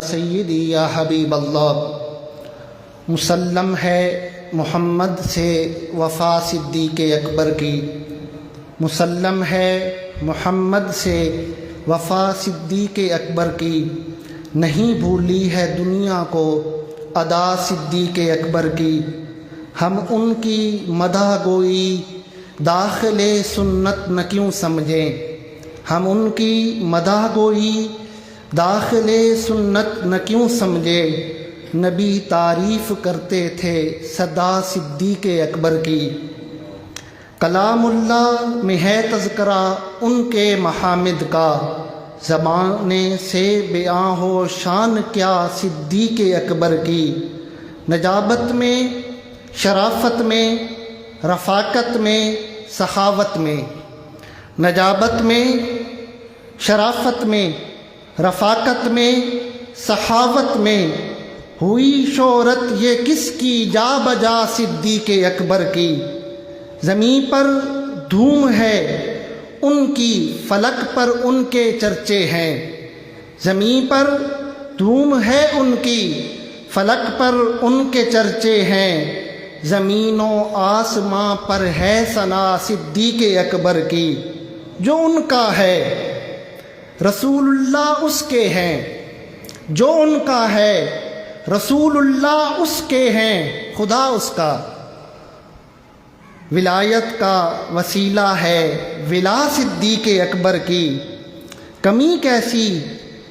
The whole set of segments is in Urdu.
سیدی یا حبیب اللہ، مسلم ہے محمد سے وفا صدیق اکبر کی، مسلم ہے محمد سے وفا صدیق اکبر کی، نہیں بھولی ہے دنیا کو ادا صدیق اکبر کی، ہم ان کی مدح گوئی داخل سنت نہ کیوں سمجھیں، ہم ان کی مدح گوئی داخل سنت نہ کیوں سمجھے، نبی تعریف کرتے تھے سدا صدیق اکبر کی، کلام اللہ میں ہے تذکرہ ان کے محامد کا، زبانے سے بیاں ہو شان کیا صدیق اکبر کی، نجابت میں، شرافت میں، رفاقت میں، سخاوت میں، نجابت میں، شرافت میں، رفاقت میں، سخاوت میں، ہوئی شہرت یہ کس کی جا بجا صدیق اکبر کی، زمین پر دھوم ہے ان کی فلک پر ان کے چرچے ہیں، زمین پر دھوم ہے ان کی فلک پر ان کے چرچے ہیں، زمین و آسماں پر ہے ثنا صدیق اکبر کی، جو ان کا ہے رسول اللہ اس کے ہیں، جو ان کا ہے رسول اللہ اس کے ہیں، خدا اس کا، ولایت کا وسیلہ ہے ولا صدیق اکبر کی، کمی کیسی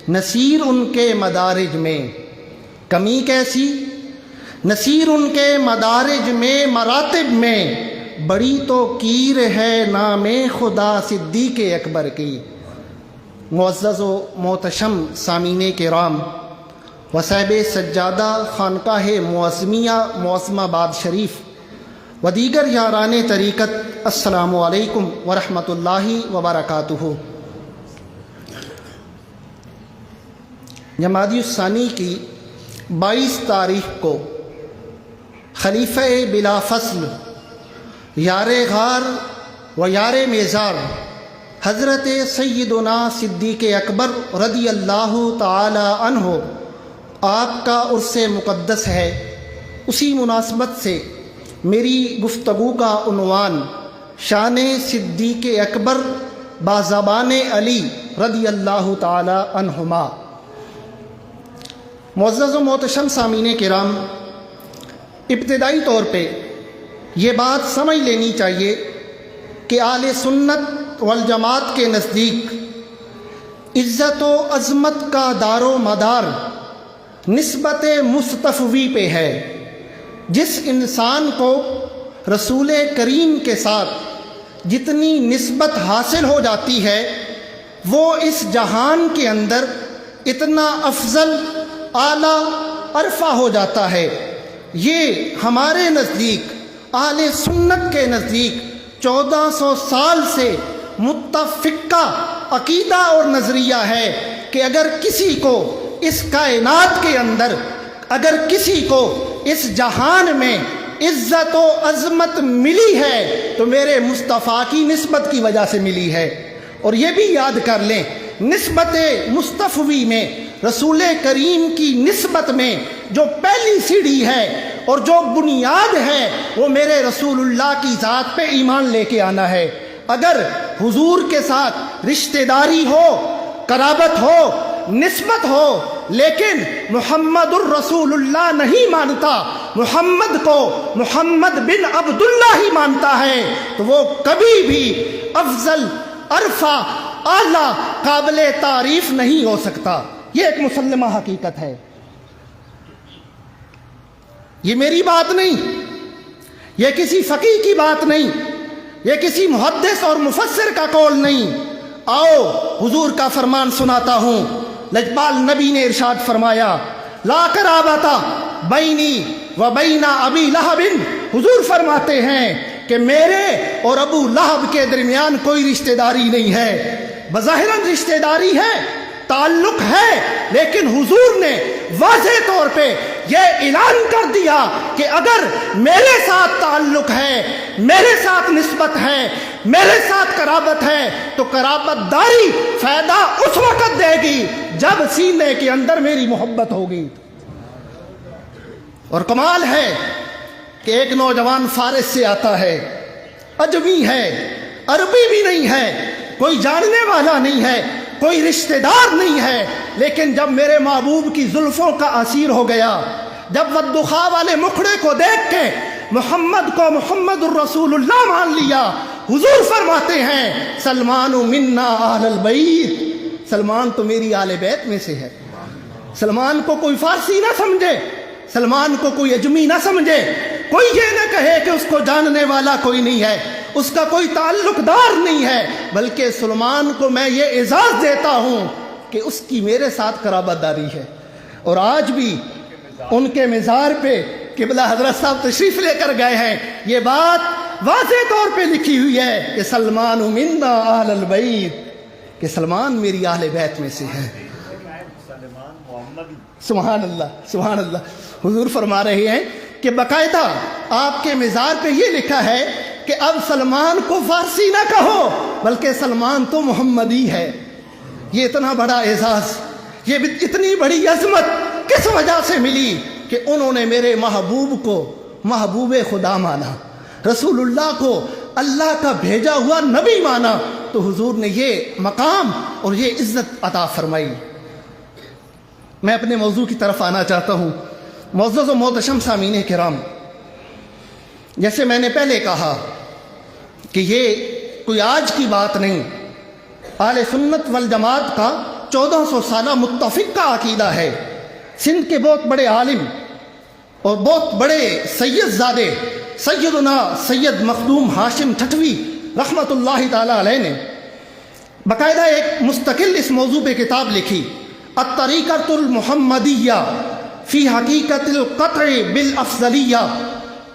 نصیر ان کے مدارج میں، کمی کیسی نصیر ان کے مدارج میں، مراتب میں، بڑی تو کیر ہے نام خدا صدیق اکبر کی۔ معزز و محتشم سامعین کرام، وصحب سجادہ خانقاہ معظم آباد شریف و دیگر یاران طریقت، السلام علیکم ورحمۃ اللہ وبرکاتہ۔ جمادی الثانی کی 22 تاریخ کو خلیفہ بلا فصل، یار غار و یار میزار حضرت سیدنا صدیق اکبر رضی اللہ تعالی عنہ آپ کا عرس مقدس ہے، اسی مناسبت سے میری گفتگو کا عنوان شان صدیق اکبر بازبان علی رضی اللہ تعالی عنہما۔ معزز و محتشم سامعین کرام، ابتدائی طور پہ یہ بات سمجھ لینی چاہیے کہ اہل سنت والجماعت کے نزدیک عزت و عظمت کا دار و مدار نسبت مصطفی پہ ہے۔ جس انسان کو رسول کریم کے ساتھ جتنی نسبت حاصل ہو جاتی ہے، وہ اس جہان کے اندر اتنا افضل، اعلیٰ، عرفہ ہو جاتا ہے۔ یہ ہمارے نزدیک، اہل سنت کے نزدیک 1400 سال سے متفقہ عقیدہ اور نظریہ ہے کہ اگر کسی کو اس کائنات کے اندر، اگر کسی کو اس جہان میں عزت و عظمت ملی ہے تو میرے مصطفیٰ کی نسبت کی وجہ سے ملی ہے۔ اور یہ بھی یاد کر لیں، نسبت مصطفی میں، رسول کریم کی نسبت میں جو پہلی سیڑھی ہے اور جو بنیاد ہے، وہ میرے رسول اللہ کی ذات پہ ایمان لے کے آنا ہے۔ اگر حضور کے ساتھ رشتہ داری ہو، قرابت ہو، نسبت ہو، لیکن محمد الرسول اللہ نہیں مانتا، محمد کو محمد بن عبداللہ ہی مانتا ہے، تو وہ کبھی بھی افضل، عرفہ، اعلیٰ، قابل تعریف نہیں ہو سکتا۔ یہ ایک مسلمہ حقیقت ہے، یہ میری بات نہیں، یہ کسی فقیہ کی بات نہیں، یہ کسی محدث اور مفسر کا قول نہیں۔ آؤ حضور کا فرمان سناتا ہوں۔ لجپال نبی نے ارشاد فرمایا، لا قرابۃ بینی و بین ابی لہب، حضور فرماتے ہیں کہ میرے اور ابو لہب کے درمیان کوئی رشتہ داری نہیں ہے۔ بظاہراً رشتہ داری ہے، تعلق ہے، لیکن حضور نے واضح طور پہ یہ اعلان کر دیا کہ اگر میرے ساتھ تعلق ہے، میرے ساتھ نسبت ہے، میرے ساتھ قرابت ہے تو قرابت داری فائدہ اس وقت دے گی جب سینے کے اندر میری محبت ہوگی۔ اور کمال ہے کہ ایک نوجوان فارس سے آتا ہے، اجمی ہے، عربی بھی نہیں ہے، کوئی جاننے والا نہیں ہے، کوئی رشتہ دار نہیں ہے، لیکن جب میرے محبوب کی زلفوں کا اسیر ہو گیا، جب ودخا والے مکھڑے کو دیکھ کے محمد کو محمد الرسول اللہ مان لیا، حضور فرماتے ہیں سلمان منا اہل البیت، سلمان تو میری آل بیت میں سے ہے۔ سلمان کو کوئی فارسی نہ سمجھے، سلمان کو کوئی اجمی نہ سمجھے، کوئی یہ نہ کہے کہ اس کو جاننے والا کوئی نہیں ہے، اس کا کوئی تعلق دار نہیں ہے، بلکہ سلمان کو میں یہ اعزاز دیتا ہوں کہ اس کی میرے ساتھ قرابت داری ہے۔ اور آج بھی ان کے مزار پہ قبلہ حضرت صاحب تشریف لے کر گئے ہیں، یہ بات واضح طور پہ لکھی ہوئی ہے کہ سلمان منا اہل البیت، کہ سلمان میری اہل بیت میں سے ہے۔ سبحان اللہ، سبحان اللہ۔ حضور فرما رہے ہیں کہ باقاعدہ آپ کے مزار پہ یہ لکھا ہے کہ اب سلمان کو فارسی نہ کہو بلکہ سلمان تو محمدی ہے۔ یہ اتنا بڑا اعزاز، یہ اتنی بڑی عظمت کس وجہ سے ملی کہ انہوں نے میرے محبوب کو محبوب خدا مانا، رسول اللہ کو اللہ کا بھیجا ہوا نبی مانا، تو حضور نے یہ مقام اور یہ عزت عطا فرمائی۔ میں اپنے موضوع کی طرف آنا چاہتا ہوں۔ معزز و محتشم سامعین کرام، جیسے میں نے پہلے کہا کہ یہ کوئی آج کی بات نہیں، اہل سنت والجماعت کا 1400 سالہ متفق کا عقیدہ ہے۔ سندھ کے بہت بڑے عالم اور بہت بڑے سید زادے سیدنا سید مخدوم ہاشم ٹھٹوی رحمۃ اللہ تعالی علیہ نے باقاعدہ ایک مستقل اس موضوع پہ کتاب لکھی، الطریقۃ المحمدیہ فی حقیقت القطع بالافضلیہ۔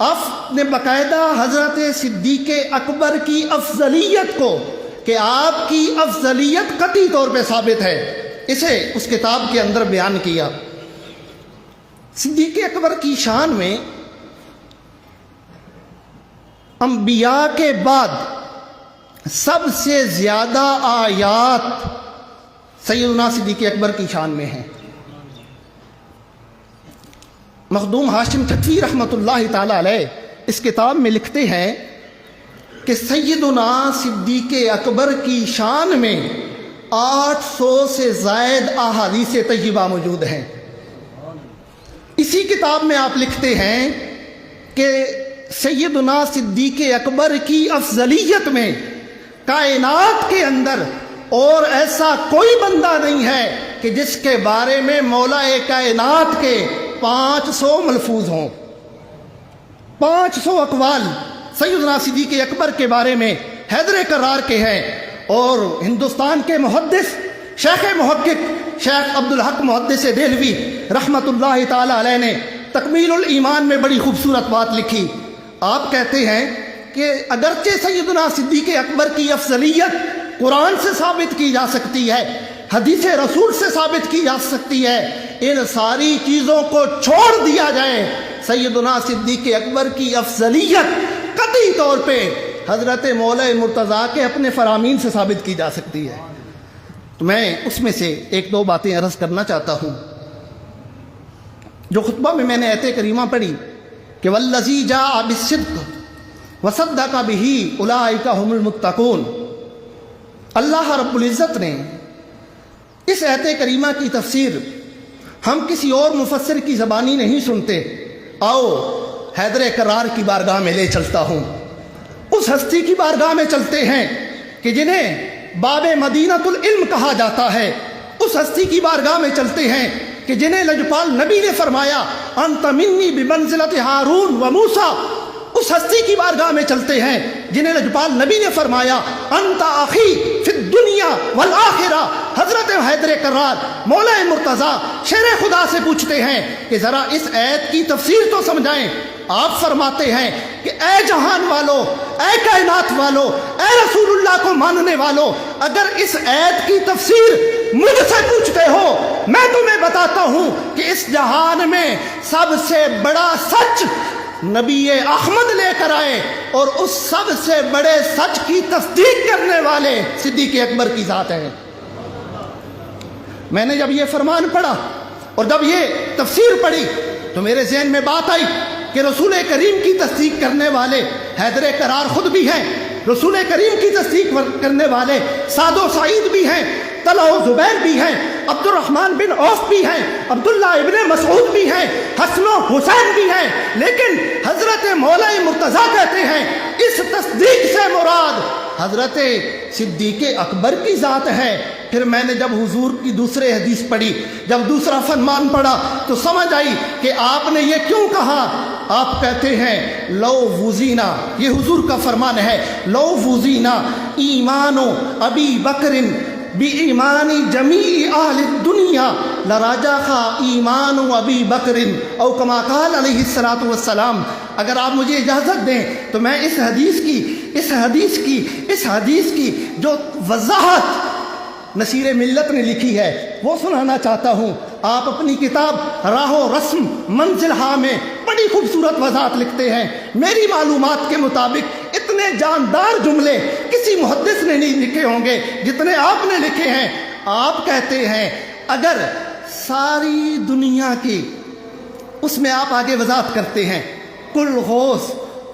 آپ نے باقاعدہ حضرت صدیق اکبر کی افضلیت کو، کہ آپ کی افضلیت قطعی طور پہ ثابت ہے، اسے اس کتاب کے اندر بیان کیا۔ صدیق اکبر کی شان میں انبیاء کے بعد سب سے زیادہ آیات سیدنا صدیق اکبر کی شان میں ہیں۔ مخدوم ہاشم ٹھٹوی رحمۃ اللہ تعالی علیہ اس کتاب میں لکھتے ہیں کہ سیدنا صدیق اکبر کی شان میں 800 سے زائد احادیث طیبہ موجود ہیں۔ اسی کتاب میں آپ لکھتے ہیں کہ سیدنا صدیق اکبر کی افضلیت میں کائنات کے اندر اور ایسا کوئی بندہ نہیں ہے کہ جس کے بارے میں مولا کائنات کے 500 ملفوظ ہوں، 500 اقوال سیدنا صدیق اکبر کے بارے میں حیدر کرار کے ہیں۔ اور ہندوستان کے محدث شیخ محقق شیخ عبدالحق محدث دہلوی رحمۃ اللہ تعالی علیہ نے تکمیل الایمان میں بڑی خوبصورت بات لکھی۔ آپ کہتے ہیں کہ اگرچہ سیدنا صدیق اکبر کی افضلیت قرآن سے ثابت کی جا سکتی ہے، حدیث رسول سے ثابت کی جا سکتی ہے، ان ساری چیزوں کو چھوڑ دیا جائے، سیدنا صدیق اکبر کی افضلیت قطعی طور پہ حضرت مولا مرتضیٰ کے اپنے فرامین سے ثابت کی جا سکتی ہے۔ تو میں اس میں سے ایک دو باتیں عرض کرنا چاہتا ہوں۔ جو خطبہ میں نے آیت کریمہ پڑھی کہ والذی جاء بالصدق وصدق بہ اولئک ھم المتقون، اللہ رب العزت نے اس آیت کریمہ کی تفسیر ہم کسی اور مفسر کی زبانی نہیں سنتے، آؤ حیدر کرار کی بارگاہ میں لے چلتا ہوں، اس ہستی کی بارگاہ میں چلتے ہیں کہ جنہیں باب مدینۃ العلم کہا جاتا ہے، اس ہستی کی بارگاہ میں چلتے ہیں کہ جنہیں لجپال نبی نے فرمایا انت منی بمنزلۃ ہارون و موسیٰ، اس ہستی کی بارگاہ میں چلتے ہیں جنہیں لجپال نبی نے فرمایا انت اخی فی الدنیا والآخرہ، حضرت حیدر کرار مولا مرتضیٰ شیر خدا سے پوچھتے ہیں کہ ذرا اس آیت کی تفسیر تو سمجھائیں۔ آپ فرماتے ہیں کہ اے جہان والو، اے کائنات والو، اے رسول اللہ کو ماننے والو، اگر اس آیت کی تفسیر مجھ سے پوچھتے ہو، میں تمہیں بتاتا ہوں کہ اس جہان میں سب سے بڑا سچ نبی احمد لے کر آئے، اور اس سب سے بڑے سچ کی تصدیق کرنے والے صدیق اکبر کی ذات ہے۔ میں نے جب یہ فرمان پڑھا اور جب یہ تفسیر پڑھی تو میرے ذہن میں بات آئی کہ رسول کریم کی تصدیق کرنے والے حیدر کرار خود بھی ہیں، رسول کریم کی تصدیق کرنے والے سعد و سعید بھی ہیں، طلحہ و زبیر بھی ہیں، عبد الرحمن بن عوف بھی ہیں، عبداللہ ابن مسعود بھی ہیں، حسن و حسین بھی ہیں، لیکن حضرت مولا مرتضیٰ کہتے ہیں اس تصدیق سے مراد حضرت صدیق اکبر کی ذات ہے۔ پھر میں نے جب حضور کی دوسرے حدیث پڑھی، جب دوسرا فرمان پڑھا تو سمجھ آئی کہ آپ نے یہ کیوں کہا۔ آپ کہتے ہیں لو وزینا، یہ حضور کا فرمان ہے، لو وزینا ایمان ابی بکر بی ایمان جمیع اہل الدنیا لراجح ایمان ابی بکر او کما قال علیہ الصلوۃ والسلام۔ اگر آپ مجھے اجازت دیں تو میں اس حدیث کی جو وضاحت نصیر ملت نے لکھی ہے وہ سنانا چاہتا ہوں۔ آپ اپنی کتاب راہ و رسم منزل ہا میں بڑی خوبصورت وضاحت لکھتے ہیں۔ میری معلومات کے مطابق اتنے جاندار جملے کسی محدث نے نہیں لکھے ہوں گے جتنے آپ نے لکھے ہیں۔ آپ کہتے ہیں اگر ساری دنیا کی، اس میں آپ آگے وضاحت کرتے ہیں، کل غوث،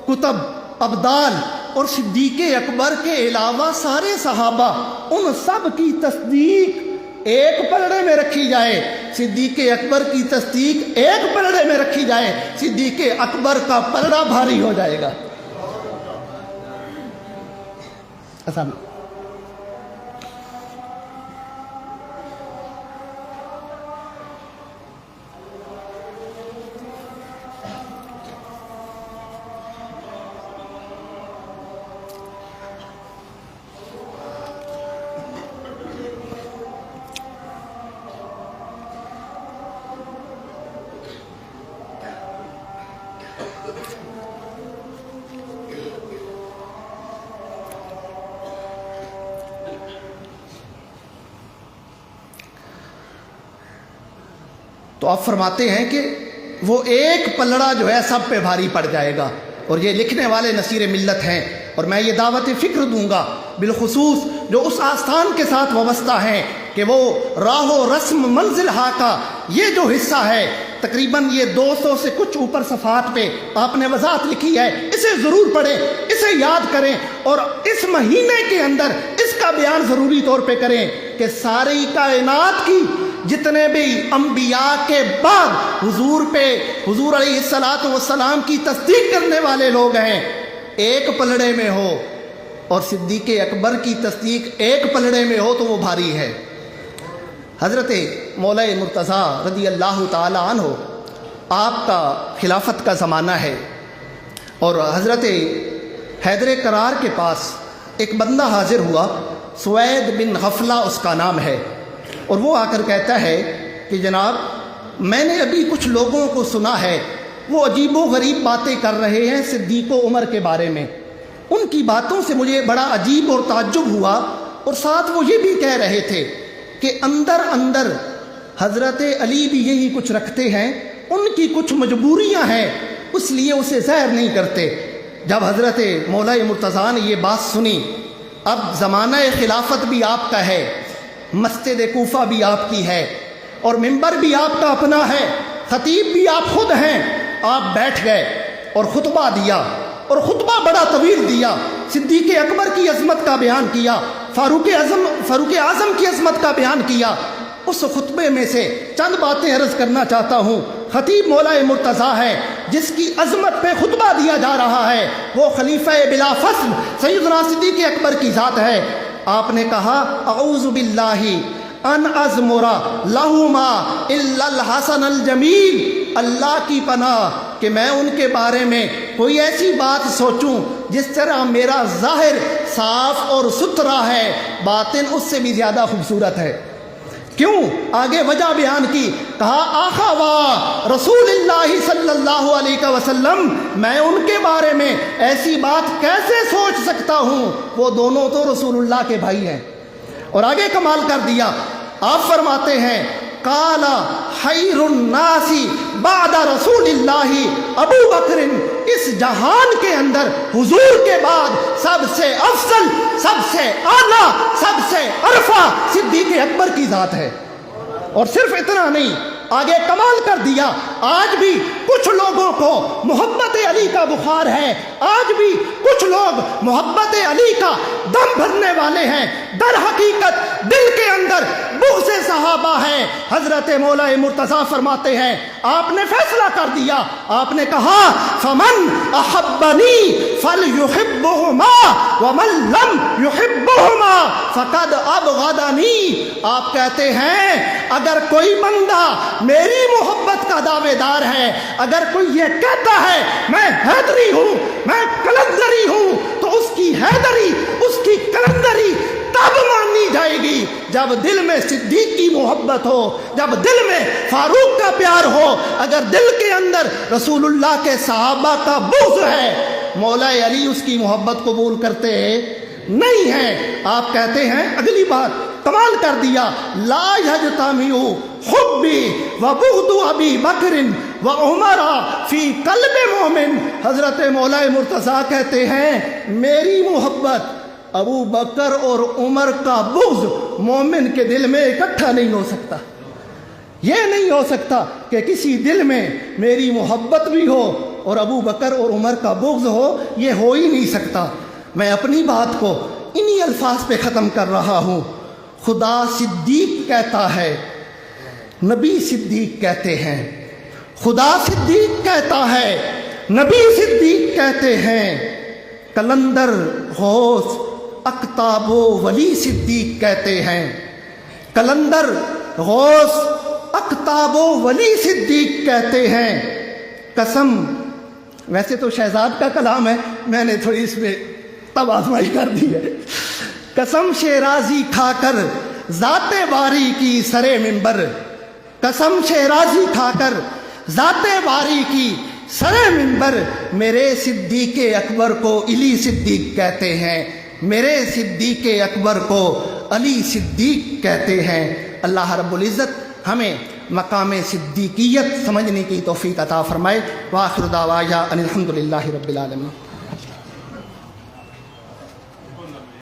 کتب، ابدال اور صدیق اکبر کے علاوہ سارے صحابہ، ان سب کی تصدیق ایک پلڑے میں رکھی جائے، صدیق اکبر کی تصدیق ایک پلڑے میں رکھی جائے، صدیق اکبر کا پلڑا بھاری ہو جائے گا۔ تو آپ فرماتے ہیں کہ وہ ایک پلڑا جو ہے سب پہ بھاری پڑ جائے گا، اور یہ لکھنے والے نصیر ملت ہیں، اور میں یہ دعوت فکر دوں گا بالخصوص جو اس آستان کے ساتھ وابستہ ہیں کہ وہ راہ و رسم منزل ہا کا یہ جو حصہ ہے، تقریباً یہ 200 سے کچھ اوپر صفحات پہ آپ نے وضاحت لکھی ہے، اسے ضرور پڑھیں، اسے یاد کریں، اور اس مہینے کے اندر اس کا بیان ضروری طور پہ کریں کہ ساری کائنات کی جتنے بھی انبیاء کے بعد حضور علیہ الصلوۃ والسلام کی تصدیق کرنے والے لوگ ہیں، ایک پلڑے میں ہو، اور صدیق اکبر کی تصدیق ایک پلڑے میں ہو تو وہ بھاری ہے۔ حضرت مولا مرتضیٰ رضی اللہ تعالی عنہ، آپ کا خلافت کا زمانہ ہے، اور حضرت حیدر کرار کے پاس ایک بندہ حاضر ہوا، سوید بن غفلہ اس کا نام ہے، اور وہ آ کر کہتا ہے کہ جناب میں نے ابھی کچھ لوگوں کو سنا ہے، وہ عجیب و غریب باتیں کر رہے ہیں صدیق و عمر کے بارے میں، ان کی باتوں سے مجھے بڑا عجیب اور تعجب ہوا، اور ساتھ وہ یہ بھی کہہ رہے تھے کہ اندر اندر حضرت علی بھی یہی کچھ رکھتے ہیں، ان کی کچھ مجبوریاں ہیں، اس لیے اسے ظاہر نہیں کرتے۔ جب حضرت مولا مرتضیٰ نے یہ بات سنی، اب زمانہ خلافت بھی آپ کا ہے، مسجد کوفہ بھی آپ کی ہے، اور منبر بھی آپ کا اپنا ہے، خطیب بھی آپ خود ہیں، آپ بیٹھ گئے اور خطبہ دیا، اور خطبہ بڑا طویل دیا، صدیق اکبر کی عظمت کا بیان کیا، فاروق اعظم کی عظمت کا بیان کیا۔ اس خطبے میں سے چند باتیں عرض کرنا چاہتا ہوں۔ خطیب مولا مرتضیٰ ہے، جس کی عظمت پہ خطبہ دیا جا رہا ہے، وہ خلیفہ بلا فصل سیدنا صدیق اکبر کی ذات ہے۔ آپ نے کہا اعوذ باللہ ان ازمرا لہما الا الحسن الجمیل، اللہ کی پناہ کہ میں ان کے بارے میں کوئی ایسی بات سوچوں جس طرح میرا ظاہر صاف اور ستھرا ہے، باطن اس سے بھی زیادہ خوبصورت ہے۔ کیوں؟ آگے وجہ بیان کی، کہا آخا وا رسول اللہ صلی اللہ علیہ وسلم، میں ان کے بارے میں ایسی بات کیسے سوچ سکتا ہوں، وہ دونوں تو رسول اللہ کے بھائی ہیں۔ اور آگے کمال کر دیا، آپ فرماتے ہیں قال خیر الناس بعد رسول اللہ ابو بکر اس جہان کے اندر حضور کے بعد سب سے افضل، سب سے اعلیٰ، سب سے عرفہ صدیق اکبر کی ذات ہے۔ اور صرف اتنا نہیں، آگے کمال کر دیا، آج بھی کچھ لوگوں کو محبت علی کا بخار ہے، آج بھی کچھ لوگ محبت علی کا دم بھرنے والے ہیں، در حقیقت دل کے اندر بغض صحابہ ہے۔ حضرت مولا مرتضیٰ فرماتے ہیں، آپ نے فیصلہ کر دیا، آپ نے کہا فمن احبنی فلیحبہما ومن لم یحبہما فقد ابغضنی۔ آپ کہتے ہیں اگر کوئی بندہ میری محبت کا دعوے دار ہے، اگر کوئی یہ کہتا ہے میں حیدری ہوں، میں کلندری ہوں، تو اس کی حیدری، اس کی کلندری تب مانی جائے گی جب دل میں صدیق کی محبت ہو، جب دل میں فاروق کا پیار ہو، اگر دل کے اندر رسول اللہ کے صحابہ کا بغض ہے، مولا علی اس کی محبت قبول کرتے نہیں ہیں۔ آپ کہتے ہیں اگلی بات کمال کر دیا، لا یجتمع حبی و بغض ابی بکر و عمر فی قلب مومن۔ حضرت مولا مرتضیٰ کہتے ہیں میری محبت ابو بکر اور عمر کا بغض مومن کے دل میں اکٹھا نہیں ہو سکتا۔ یہ نہیں ہو سکتا کہ کسی دل میں میری محبت بھی ہو اور ابو بکر اور عمر کا بغض ہو، یہ ہو ہی نہیں سکتا۔ میں اپنی بات کو انہی الفاظ پہ ختم کر رہا ہوں، خدا صدیق کہتا ہے، نبی صدیق کہتے ہیں، خدا صدیق کہتا ہے، نبی صدیق کہتے ہیں، کلندر غوث اقطاب و ولی صدیق کہتے ہیں، کلندر غوث اقطاب و ولی صدیق کہتے ہیں۔ قسم، ویسے تو شہزاد کا کلام ہے، میں نے تھوڑی اس میں تبازمائی کر دی ہے۔ قسم شیرازی کھا کر ذات باری کی سرے منبر، قسم شیرازی کھا کر ذات باری کی سرے منبر، میرے صدیق اکبر کو علی صدیق کہتے ہیں، میرے صدیق اکبر کو علی صدیق کہتے ہیں۔ اللہ رب العزت ہمیں مقام صدیقیت سمجھنے کی توفیق عطا فرمائے۔ وآخر دعوانا ان الحمد للہ رب العالمین۔